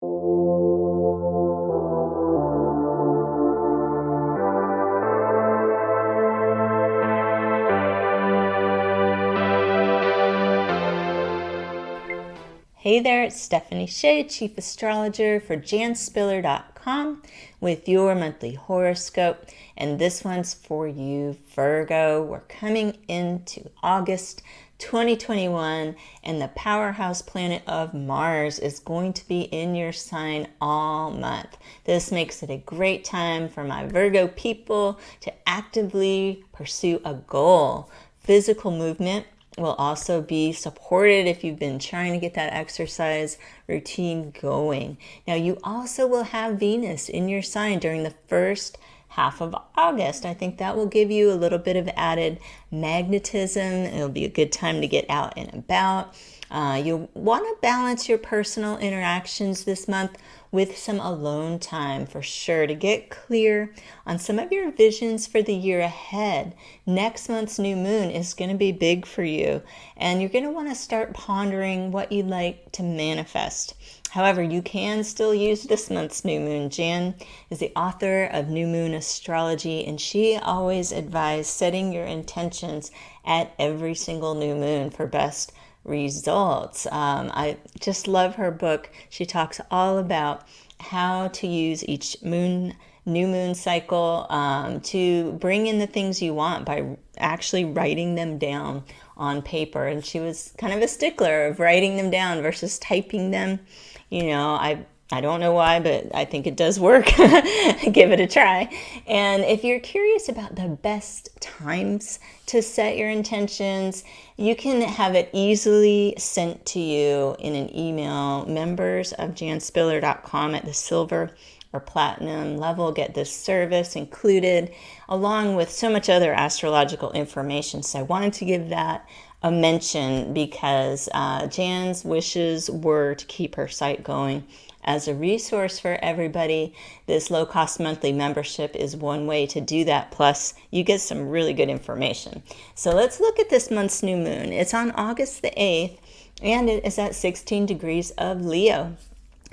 Hey there, it's Stephanie Shea, Chief Astrologer for janspiller.com with your monthly horoscope. And this one's for you, Virgo. We're coming into August 2021, and the powerhouse planet of Mars is going to be in your sign all month. This makes it a great time for my Virgo people to actively pursue a goal. Physical movement will also be supported if you've been trying to get that exercise routine going. Now, you also will have Venus in your sign during the first half of August. I think that will give you a little bit of added magnetism. It'll be a good time to get out and about. You'll want to balance your personal interactions this month with some alone time for sure to get clear on some of your visions for the year ahead. Next month's new moon is going to be big for you, and you're going to want to start pondering what you'd like to manifest. However, you can still use this month's new moon. Jan is the author of New Moon Astrology, and she always advised setting your intentions at every single new moon for best results. I just love her book. She talks all about how to use each new moon cycle to bring in the things you want by actually writing them down on paper. And she was kind of a stickler of writing them down versus typing them. You know, I don't know why, but I think it does work. Give it a try. And if you're curious about the best times to set your intentions, you can have it easily sent to you in an email. Members of janspiller.com at the silver or platinum level get this service included, along with so much other astrological information. So I wanted to give that a mention because Jan's wishes were to keep her site going as a resource for everybody. This low-cost monthly membership is one way to do that. Plus, you get some really good information. So let's look at this month's new moon. It's on August the 8th, and it is at 16 degrees of Leo.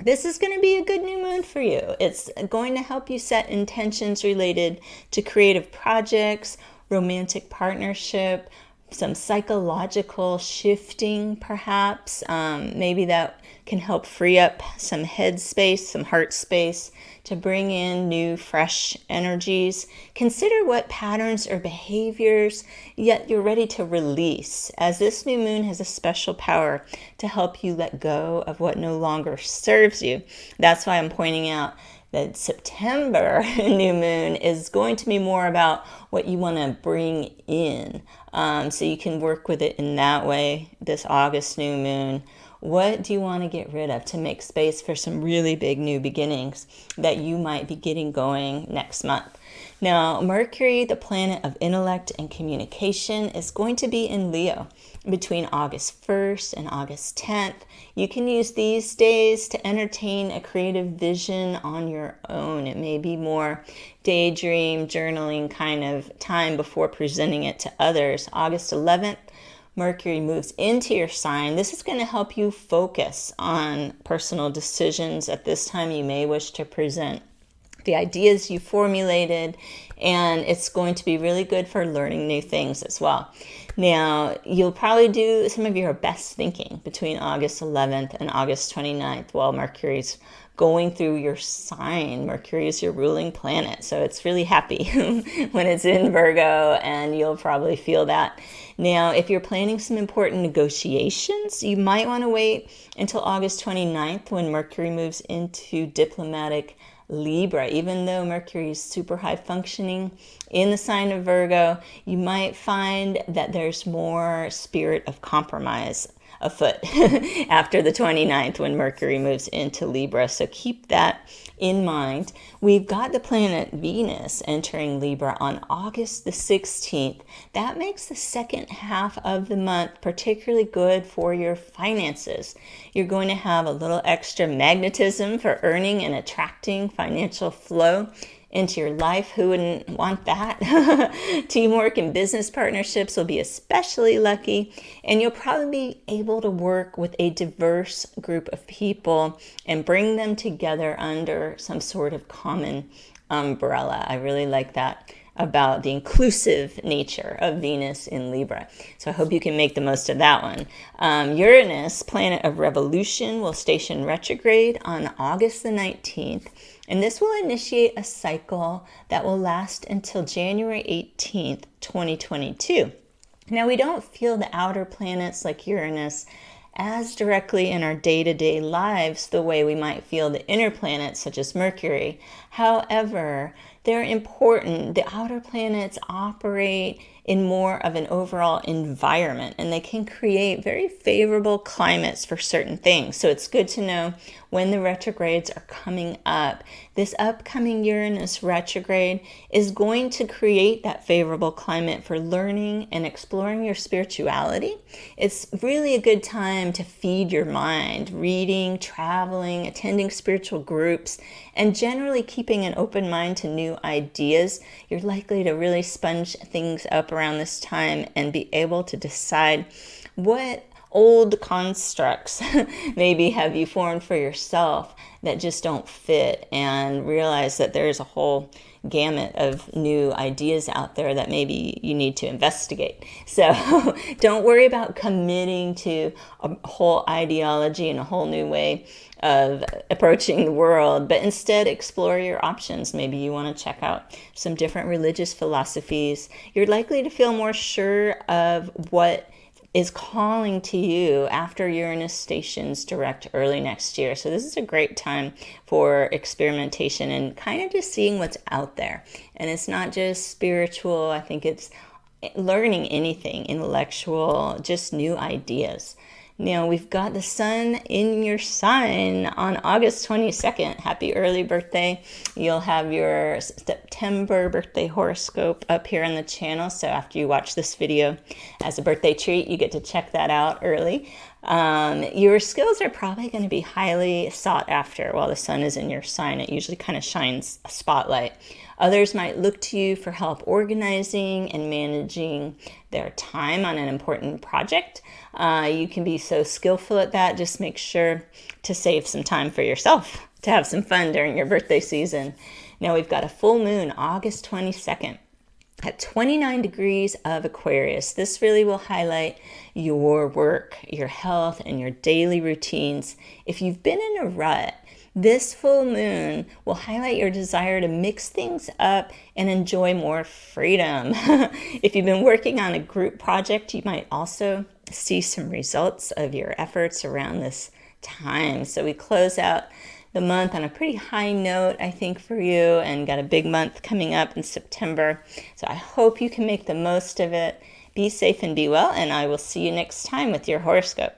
This is going to be a good new moon for you. It's going to help you set intentions related to creative projects, romantic partnership, some psychological shifting, perhaps. Maybe that can help free up some head space, some heart space to bring in new, fresh energies. Consider what patterns or behaviors yet you're ready to release, as this new moon has a special power to help you let go of what no longer serves you. That's why I'm pointing out that September new moon is going to be more about what you want to bring in. So you can work with it in that way. This August new moon, what do you want to get rid of to make space for some really big new beginnings that you might be getting going next month? Now, Mercury, the planet of intellect and communication, is going to be in Leo between August 1st and August 10th. You can use these days to entertain a creative vision on your own. It may be more daydream, journaling kind of time before presenting it to others. August 11th, Mercury moves into your sign. This is going to help you focus on personal decisions. At this time, you may wish to present the ideas you formulated, and it's going to be really good for learning new things as well. Now, you'll probably do some of your best thinking between August 11th and August 29th while Mercury's going through your sign. Mercury is your ruling planet, so it's really happy when it's in Virgo, and you'll probably feel that. Now, if you're planning some important negotiations, you might want to wait until August 29th when Mercury moves into diplomatic Libra. Even though Mercury is super high functioning in the sign of Virgo, you might find that there's more spirit of compromise afoot after the 29th when Mercury moves into Libra. So keep that in mind. We've got the planet Venus entering Libra on August the 16th. That makes the second half of the month particularly good for your finances. You're going to have a little extra magnetism for earning and attracting financial flow into your life. Who wouldn't want that? Teamwork and business partnerships will be especially lucky, and you'll probably be able to work with a diverse group of people and bring them together under some sort of common umbrella. I really like that about the inclusive nature of Venus in Libra. So I hope you can make the most of that one. Uranus, planet of revolution, will station retrograde on August the 19th. And this will initiate a cycle that will last until January 18th, 2022. Now, we don't feel the outer planets like Uranus as directly in our day-to-day lives the way we might feel the inner planets such as Mercury. However, they're important. The outer planets operate in more of an overall environment, and they can create very favorable climates for certain things. So it's good to know when the retrogrades are coming up. This upcoming Uranus retrograde is going to create that favorable climate for learning and exploring your spirituality. It's really a good time to feed your mind, reading, traveling, attending spiritual groups, and generally keeping an open mind to new ideas. You're likely to really sponge things up around this time and be able to decide what old constructs maybe have you formed for yourself that just don't fit, and realize that there's a whole gamut of new ideas out there that maybe you need to investigate. So don't worry about committing to a whole ideology and a whole new way of approaching the world, but instead explore your options. Maybe you want to check out some different religious philosophies. You're likely to feel more sure of what is calling to you after Uranus stations direct early next year. So this is a great time for experimentation and kind of just seeing what's out there. And it's not just spiritual. I think it's learning anything, intellectual, just new ideas. Now, we've got the sun in your sign on August 22nd. Happy early birthday. You'll have your September birthday horoscope up here on the channel. So after you watch this video as a birthday treat, you get to check that out early. Your skills are probably going to be highly sought after while the sun is in your sign. It usually kind of shines a spotlight. Others might look to you for help organizing and managing their time on an important project. You can be so skillful at that. Just make sure to save some time for yourself to have some fun during your birthday season. Now we've got a full moon, August 22nd. At 29 degrees of Aquarius. This really will highlight your work, your health, and your daily routines. If you've been in a rut, this full moon will highlight your desire to mix things up and enjoy more freedom. If you've been working on a group project, you might also see some results of your efforts around this time. So we close out the month on a pretty high note, I think, for you, and got a big month coming up in September. So I hope you can make the most of it. Be safe and be well, and I will see you next time with your horoscope.